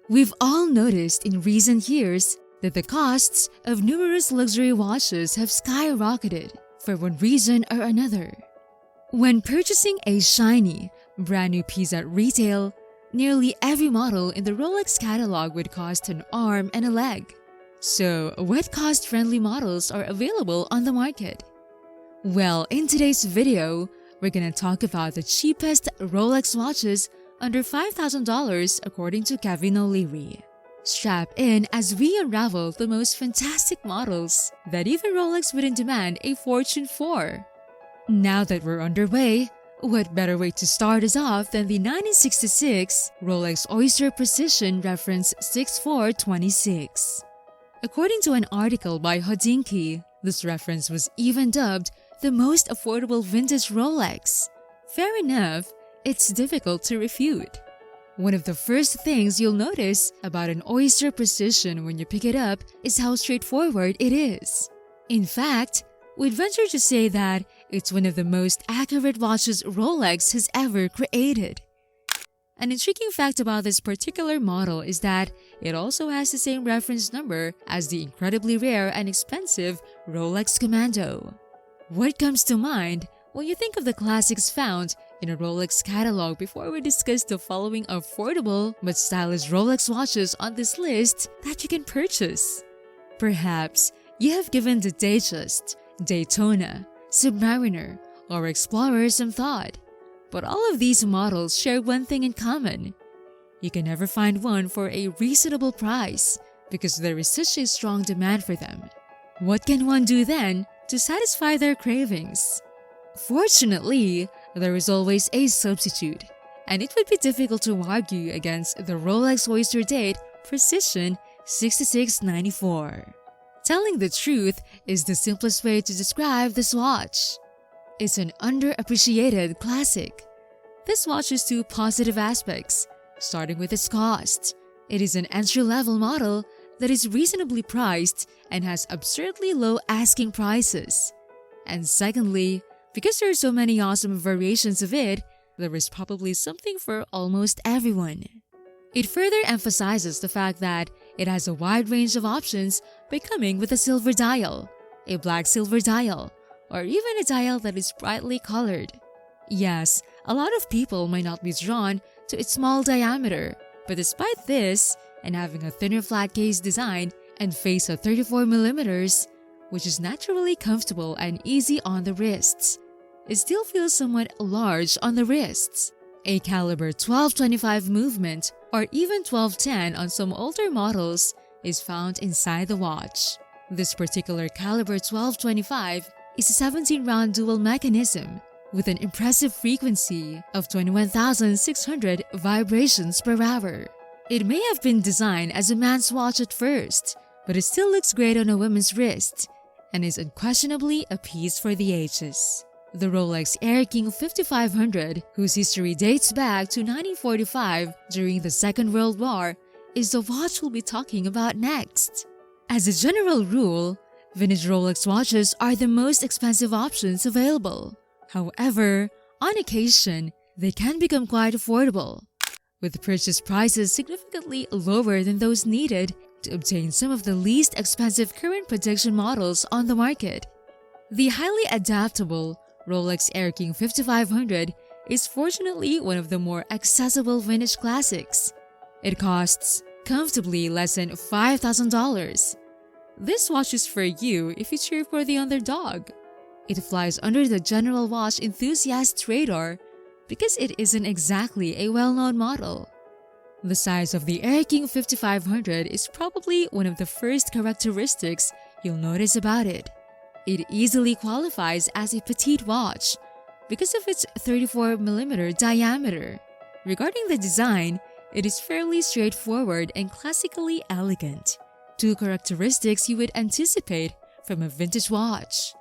We've all noticed in recent years that the costs of numerous luxury watches have skyrocketed for one reason or another. When purchasing a shiny, brand new piece at retail, nearly every model in the Rolex catalog would cost an arm and a leg. So, what cost-friendly models are available on the market? Well, in today's video, we're gonna talk about the cheapest Rolex watches under $5,000 according to Kevin O Leary. Strap in as we unravel the most fantastic models that even Rolex wouldn't demand a fortune for. Now that we're underway, what better way to start us off than the 1966 Rolex Oyster Precision Reference 6426. According to an article by Hodinky, this reference was even dubbed the most affordable vintage Rolex. Fair enough, it's difficult to refute. One of the first things you'll notice about an Oyster Precision when you pick it up is how straightforward it is. In fact, we'd venture to say that it's one of the most accurate watches Rolex has ever created. An intriguing fact about this particular model is that it also has the same reference number as the incredibly rare and expensive Rolex Commando. What comes to mind when you think of the classics found in a Rolex catalog before we discuss the following affordable but stylish Rolex watches on this list that you can purchase? Perhaps you have given the Datejust, Daytona, Submariner, or Explorer some thought. But all of these models share one thing in common. You can never find one for a reasonable price because there is such a strong demand for them. What can one do then to satisfy their cravings? Fortunately, there is always a substitute, and it would be difficult to argue against the Rolex Oysterdate Precision 6694. Telling the truth is the simplest way to describe this watch. It's an underappreciated classic. This watch has two positive aspects, starting with its cost. It is an entry-level model that is reasonably priced and has absurdly low asking prices. And secondly, because there are so many awesome variations of it, there is probably something for almost everyone. It further emphasizes the fact that it has a wide range of options by coming with a silver dial, a black silver dial, or even a dial that is brightly colored. Yes, a lot of people might not be drawn to its small diameter, but despite this, and having a thinner flat case design and face of 34mm, which is naturally comfortable and easy on the wrists, it still feels somewhat large on the wrists. A caliber 1225 movement or even 1210 on some older models is found inside the watch. This particular caliber 1225 is a 17-round dual mechanism with an impressive frequency of 21,600 vibrations per hour. It may have been designed as a man's watch at first, but it still looks great on a woman's wrist and is unquestionably a piece for the ages. The Rolex Air-King 5500, whose history dates back to 1945 during the Second World War, is the watch we'll be talking about next. As a general rule, vintage Rolex watches are the most expensive options available. However, on occasion, they can become quite affordable, with purchase prices significantly lower than those needed to obtain some of the least expensive current production models on the market. The highly adaptable Rolex Air-King 5500 is fortunately one of the more accessible vintage classics. It costs comfortably less than $5,000. This watch is for you if you cheer for the underdog. It flies under the general watch enthusiast's radar because it isn't exactly a well-known model. The size of the Air-King 5500 is probably one of the first characteristics you'll notice about it. It easily qualifies as a petite watch because of its 34mm diameter. Regarding the design, it is fairly straightforward and classically elegant, two characteristics you would anticipate from a vintage watch.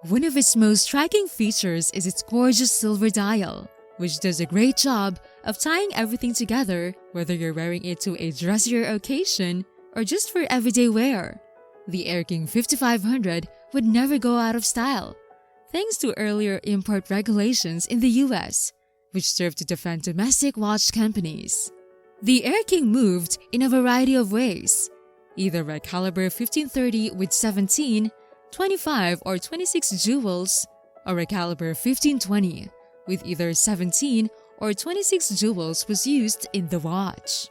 One of its most striking features is its gorgeous silver dial, which does a great job of tying everything together, whether you're wearing it to a dressier occasion or just for everyday wear. The Air-King 5500 would never go out of style, thanks to earlier import regulations in the US, which served to defend domestic watch companies. The Air-King moved in a variety of ways, either a caliber 1530 with 17, 25, or 26 jewels, or a caliber 1520 with either 17 or 26 jewels was used in the watch.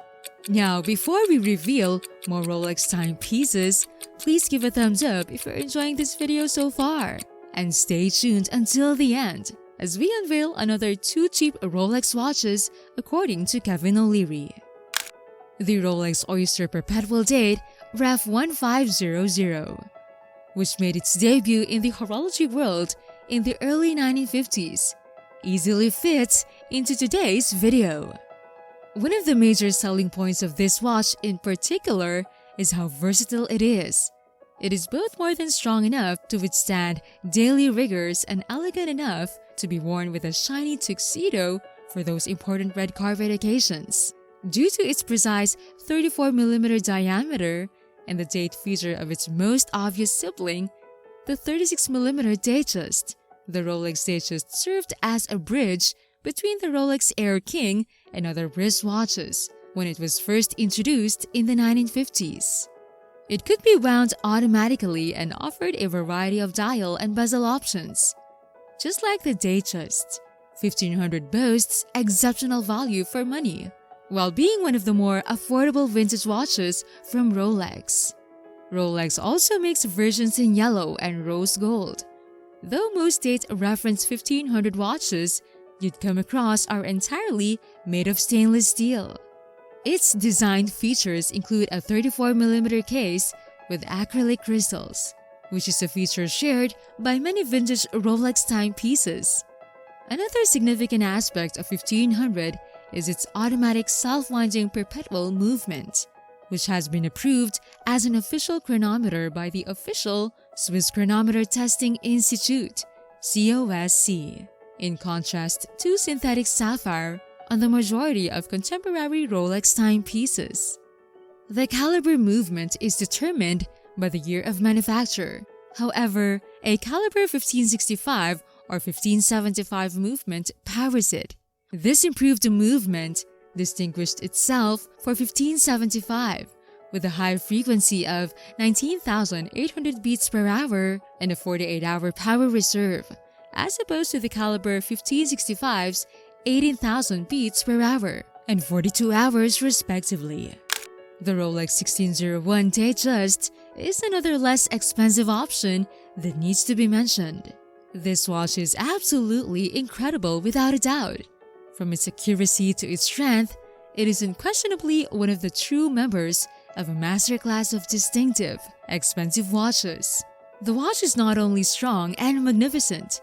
Now, before we reveal more Rolex timepieces, please give a thumbs up if you're enjoying this video so far. And stay tuned until the end as we unveil another 2 cheap Rolex watches according to Kevin O Leary. The Rolex Oyster Perpetual Date Ref 1500, which made its debut in the horology world in the early 1950s, easily fits into today's video. One of the major selling points of this watch in particular is how versatile it is. It is both more than strong enough to withstand daily rigors and elegant enough to be worn with a shiny tuxedo for those important red carpet occasions. Due to its precise 34mm diameter and the date feature of its most obvious sibling, the 36mm Datejust, the Rolex Datejust served as a bridge between the Rolex Air-King and other wrist watches when it was first introduced in the 1950s. It could be wound automatically and offered a variety of dial and bezel options. Just like the Datejust, 1500 boasts exceptional value for money, while being one of the more affordable vintage watches from Rolex. Rolex also makes versions in yellow and rose gold, though most date reference 1500 watches you'd come across are entirely made of stainless steel. Its design features include a 34mm case with acrylic crystals, which is a feature shared by many vintage Rolex timepieces. Another significant aspect of 1500 is its automatic self-winding perpetual movement, which has been approved as an official chronometer by the official Swiss Chronometer Testing Institute, COSC, in contrast to synthetic sapphire on the majority of contemporary Rolex timepieces. The caliber movement is determined by the year of manufacture. However, a caliber 1565 or 1575 movement powers it. This improved movement distinguished itself for 1575 with a high frequency of 19,800 beats per hour and a 48-hour power reserve, as opposed to the caliber 1565's 18,000 beats per hour and 42 hours respectively. The Rolex 1601 Datejust is another less expensive option that needs to be mentioned. This watch is absolutely incredible without a doubt. From its accuracy to its strength, it is unquestionably one of the true members of a masterclass of distinctive, expensive watches. The watch is not only strong and magnificent,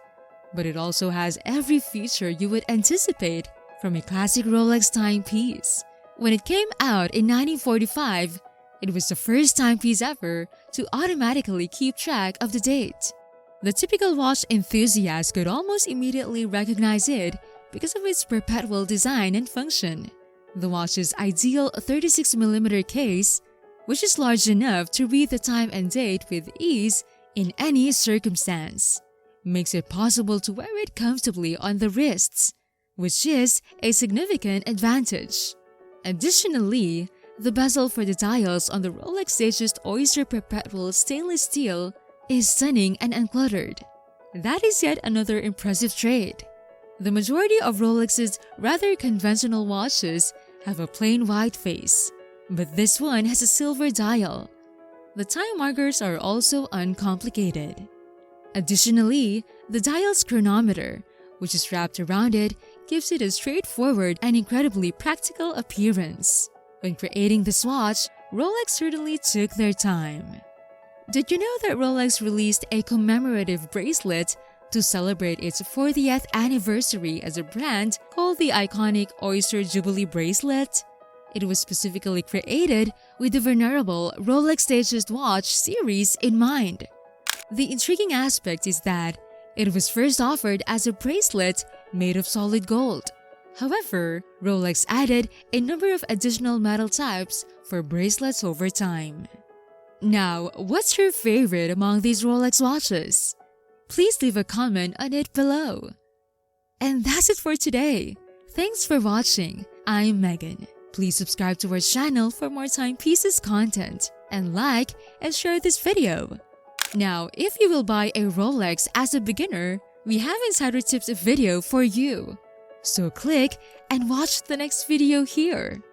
but it also has every feature you would anticipate from a classic Rolex timepiece. When it came out in 1945, it was the first timepiece ever to automatically keep track of the date. The typical watch enthusiast could almost immediately recognize it because of its perpetual design and function. The watch's ideal 36mm case, which is large enough to read the time and date with ease in any circumstance, makes it possible to wear it comfortably on the wrists, which is a significant advantage. Additionally, the bezel for the dials on the Rolex Datejust Oyster Perpetual stainless steel is stunning and uncluttered. That is yet another impressive trait. The majority of Rolex's rather conventional watches have a plain white face, but this one has a silver dial. The time markers are also uncomplicated. Additionally, the dial's chronometer, which is wrapped around it, gives it a straightforward and incredibly practical appearance. When creating this watch, Rolex certainly took their time. Did you know that Rolex released a commemorative bracelet to celebrate its 40th anniversary as a brand called the iconic Oyster Jubilee Bracelet? It was specifically created with the venerable Rolex Datejust watch series in mind. The intriguing aspect is that it was first offered as a bracelet made of solid gold. However, Rolex added a number of additional metal types for bracelets over time. Now, what's your favorite among these Rolex watches? Please leave a comment on it below. And that's it for today. Thanks for watching. I'm Megan. Please subscribe to our channel for more timepieces content and like and share this video. Now, if you will buy a Rolex as a beginner, we have insider tips video for you. So click and watch the next video here.